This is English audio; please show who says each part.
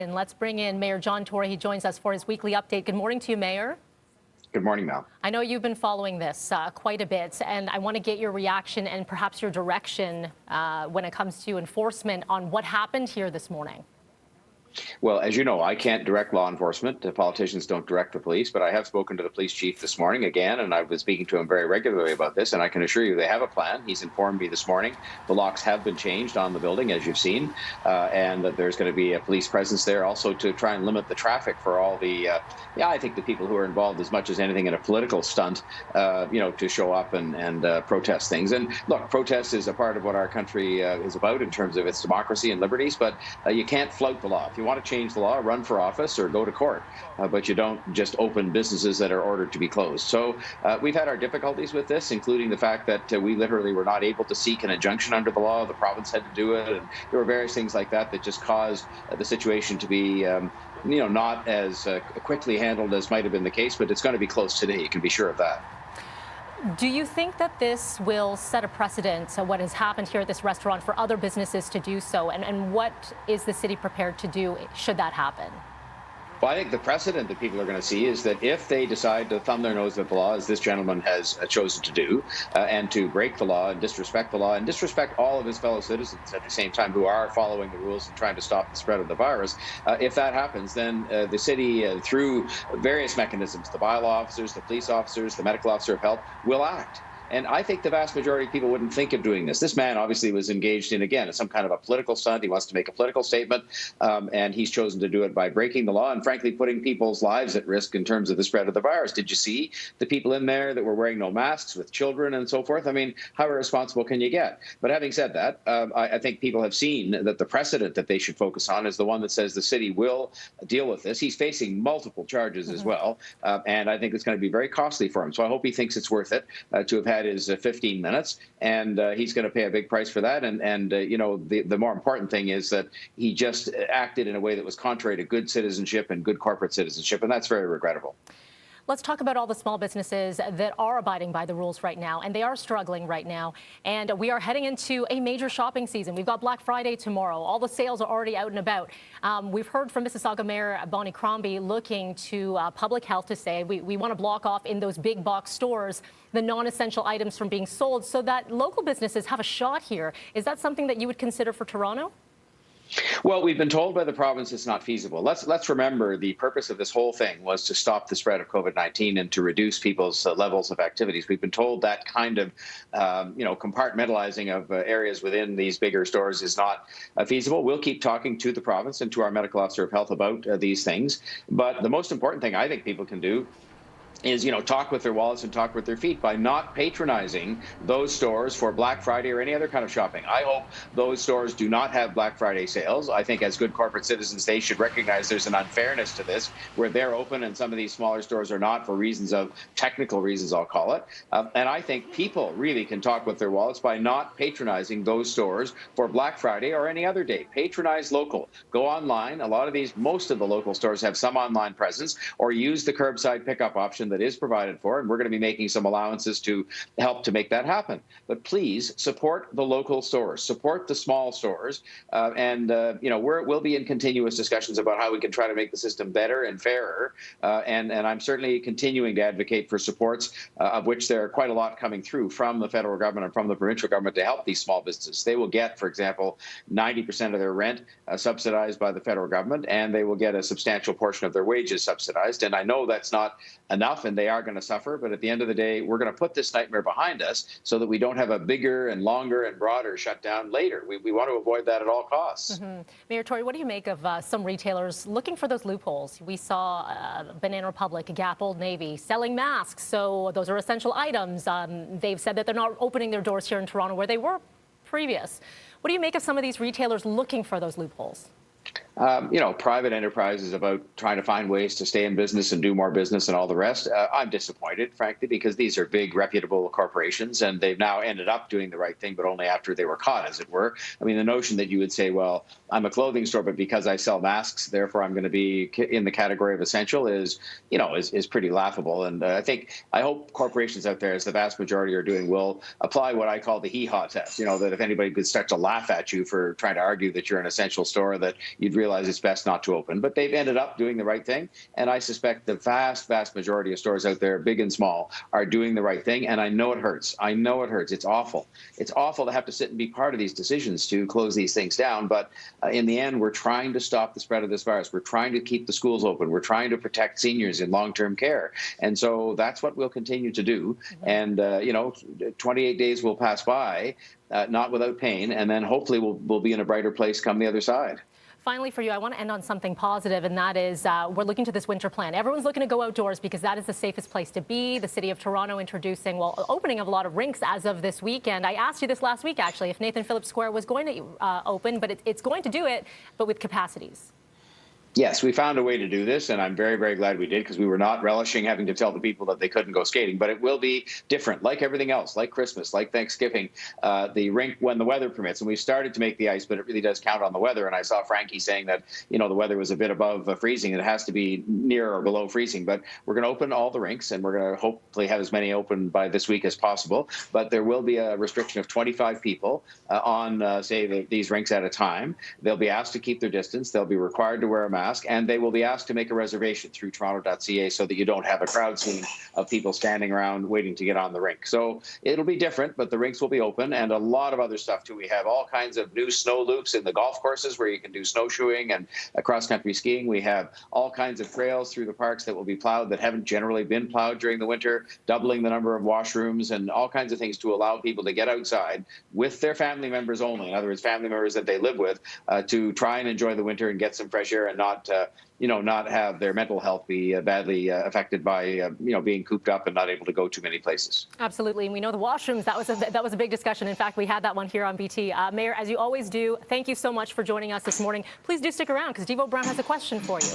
Speaker 1: And let's bring in Mayor John Tory. He joins us for his weekly update. Good morning to you, Mayor.
Speaker 2: Good morning, Mel.
Speaker 1: I know you've been following this quite a bit, and I want to get your reaction and perhaps your direction when it comes to enforcement on what happened here this morning.
Speaker 2: Well, as you know, I can't direct law enforcement. The politicians don't direct the police, but I have spoken to the police chief this morning again, and I've been speaking to him very regularly about this, and I can assure you they have a plan. He's informed me this morning. The locks have been changed on the building, as you've seen, and that there's going to be a police presence there also to try and limit the traffic for all the, I think the people who are involved as much as anything in a political stunt, to show up and protest things. And look, protest is a part of what our country is about in terms of its democracy and liberties, but you can't flout the law. If you want to change the law, run for office or go to court, but you don't just open businesses that are ordered to be closed. So we've had our difficulties with this, including the fact that we literally were not able to seek an injunction under the law. The province had to do it, and there were various things like that that just caused the situation to be not as quickly handled as might have been the case, but it's going to be close today. You can be sure of that.
Speaker 1: Do you think that this will set a precedent, so what has happened here at this restaurant, for other businesses to do so? And what is the city prepared to do should that happen?
Speaker 2: Well, I think the precedent that people are going to see is that if they decide to thumb their nose at the law, as this gentleman has chosen to do, and to break the law and disrespect the law and disrespect all of his fellow citizens at the same time who are following the rules and trying to stop the spread of the virus, if that happens, then the city, through various mechanisms, the bylaw officers, the police officers, the medical officer of health, will act. And I think the vast majority of people wouldn't think of doing this. This man obviously was engaged in, again, some kind of a political stunt. He wants to make a political statement, and he's chosen to do it by breaking the law and, frankly, putting people's lives at risk in terms of the spread of the virus. Did you see the people in there that were wearing no masks with children and so forth? I mean, how irresponsible can you get? But having said that, I think people have seen that the precedent that they should focus on is the one that says the city will deal with this. He's facing multiple charges as well, and I think it's going to be very costly for him. So I hope he thinks it's worth it to have had his 15 minutes, and he's going to pay a big price for that. And the more important thing is that he just acted in a way that was contrary to good citizenship and good corporate citizenship, and that's very regrettable.
Speaker 1: Let's talk about all the small businesses that are abiding by the rules right now, and they are struggling right now. And we are heading into a major shopping season. We've got Black Friday tomorrow. All the sales are already out and about. We've heard from Mississauga Mayor Bonnie Crombie looking to public health to say we want to block off in those big box stores the non-essential items from being sold so that local businesses have a shot here. Is that something that you would consider for Toronto?
Speaker 2: Well, we've been told by the province it's not feasible. Let's remember the purpose of this whole thing was to stop the spread of COVID-19 and to reduce people's levels of activities. We've been told that kind of, compartmentalizing of areas within these bigger stores is not feasible. We'll keep talking to the province and to our medical officer of health about these things. But the most important thing I think people can do is, talk with their wallets and talk with their feet by not patronizing those stores for Black Friday or any other kind of shopping. I hope those stores do not have Black Friday sales. I think as good corporate citizens, they should recognize there's an unfairness to this, where they're open and some of these smaller stores are not for reasons of technical reasons, I'll call it. And I think people really can talk with their wallets by not patronizing those stores for Black Friday or any other day. Patronize local. Go online. Most of the local stores have some online presence, or use the curbside pickup option that is provided for, and we're going to be making some allowances to help to make that happen. But please support the local stores, support the small stores, we'll be in continuous discussions about how we can try to make the system better and fairer. And I'm certainly continuing to advocate for supports, of which there are quite a lot coming through from the federal government and from the provincial government to help these small businesses. They will get, for example, 90% of their rent subsidized by the federal government, and they will get a substantial portion of their wages subsidized. And I know that's not enough, and they are going to suffer, but at the end of the day, we're going to put this nightmare behind us so that we don't have a bigger and longer and broader shutdown later. We want to avoid that at all costs.
Speaker 1: Mayor Tory, what do you make of some retailers looking for those loopholes? We saw Banana Republic, Gap, Old Navy selling masks, so those are essential items. They've said that they're not opening their doors here in Toronto where they were previous. What do you make of some of these retailers looking for those loopholes?
Speaker 2: Private enterprise is about trying to find ways to stay in business and do more business and all the rest. I'm disappointed, frankly, because these are big, reputable corporations, and they've now ended up doing the right thing, but only after they were caught, as it were. I mean, the notion that you would say, well, I'm a clothing store, but because I sell masks, therefore I'm going to be in the category of essential is pretty laughable. And I hope corporations out there, as the vast majority are doing, will apply what I call the hee-haw test. That if anybody could start to laugh at you for trying to argue that you're an essential store, that you'd realize it's best not to open. But they've ended up doing the right thing. And I suspect the vast, vast majority of stores out there, big and small, are doing the right thing. And I know it hurts. I know it hurts. It's awful. It's awful to have to sit and be part of these decisions to close these things down. But in the end, we're trying to stop the spread of this virus. We're trying to keep the schools open. We're trying to protect seniors in long-term care. And so that's what we'll continue to do. And, 28 days will pass by, not without pain. And then hopefully we'll be in a brighter place come the other side.
Speaker 1: Finally, for you, I want to end on something positive, and that is we're looking to this winter plan. Everyone's looking to go outdoors because that is the safest place to be. The City of Toronto introducing, opening of a lot of rinks as of this weekend. I asked you this last week, actually, if Nathan Phillips Square was going to open, but it's going to do it, but with capacities.
Speaker 2: Yes, we found a way to do this, and I'm very, very glad we did, because we were not relishing having to tell the people that they couldn't go skating. But it will be different, like everything else, like Christmas, like Thanksgiving, the rink when the weather permits. And we started to make the ice, but it really does count on the weather. And I saw Frankie saying that, the weather was a bit above freezing. It has to be near or below freezing. But we're going to open all the rinks, and we're going to hopefully have as many open by this week as possible. But there will be a restriction of 25 people on, these rinks at a time. They'll be asked to keep their distance. They'll be required to wear a mask. And they will be asked to make a reservation through toronto.ca so that you don't have a crowd scene of people standing around waiting to get on the rink. So it'll be different, but the rinks will be open, and a lot of other stuff too. We have all kinds of new snow loops in the golf courses where you can do snowshoeing and cross-country skiing. We have all kinds of trails through the parks that will be plowed that haven't generally been plowed during the winter, doubling the number of washrooms and all kinds of things to allow people to get outside with their family members only. In other words, family members that they live with, to try and enjoy the winter and get some fresh air and not have their mental health be badly affected by, being cooped up and not able to go too many places.
Speaker 1: Absolutely. And we know the washrooms, that was a big discussion. In fact, we had that one here on BT. Mayor, as you always do, thank you so much for joining us this morning. Please do stick around because Devo Brown has a question for you.